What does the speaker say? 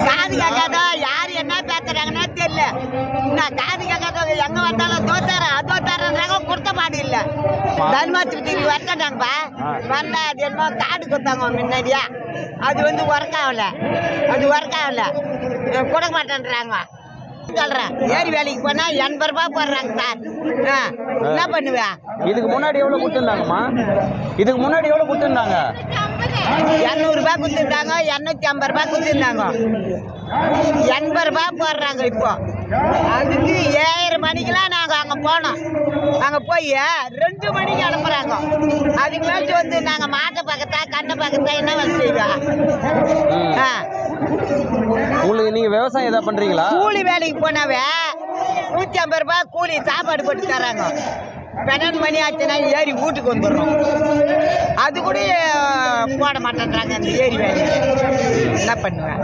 காது கேட்காத யாரு என்ன பேசுறாங்கன்னு தெரியல. நான் காது கேட்காத எங்க வந்தாலும் தோத்தாரன்றாங்க, கொடுத்த பாடு இல்ல. தர்மாஸ்பத்திரி வரட்டாங்கப்பா, வந்தா அது என்ன காடு கொடுத்தாங்க முன்னாடியா, அது வந்து ஒர்க் ஆகல, கொடுக்க மாட்டேன்றாங்க. சொல்றேன் ஏரி வேலைக்கு போனா 80 ரூபாய் போடுறாங்க சார். என்ன பண்ணுவேன்? இதுக்கு முன்னாடி எவ்வளவு கொடுத்துருந்தாங்கம்மா? இதுக்கு முன்னாடி எவ்வளவு கொடுத்துருந்தாங்க? 200 ரூபாய் கொடுத்துருந்தாங்க, 250 ரூபாய் கொடுத்துருந்தாங்க. 80 ரூபாய் போடுறாங்க இப்போ. அதுக்கு 7:30 மணிக்கெல்லாம் நாங்கள் அங்கே போனோம். அங்கே போய் 2 மணிக்கு அனுப்புறாங்க. அதுக்கு மேலே வந்து நாங்கள் மாட்டை பக்கத்தா கண்ணை பக்கத்தா என்ன வேலை செய்வோம்? உங்களுக்கு நீங்க விவசாயம் எதாவது பண்றீங்களா? கூலி வேலைக்கு போனாவே 150 ரூபாய் கூலி சாப்பாடு போட்டு தராங்க. 12 மணி ஆச்சுன்னா ஏறி வீட்டுக்கு வந்துடுறோம். அது கூட போட மாட்டேன்றாங்க அந்த ஏரி வேலைக்கு. என்ன பண்ணுவேன்?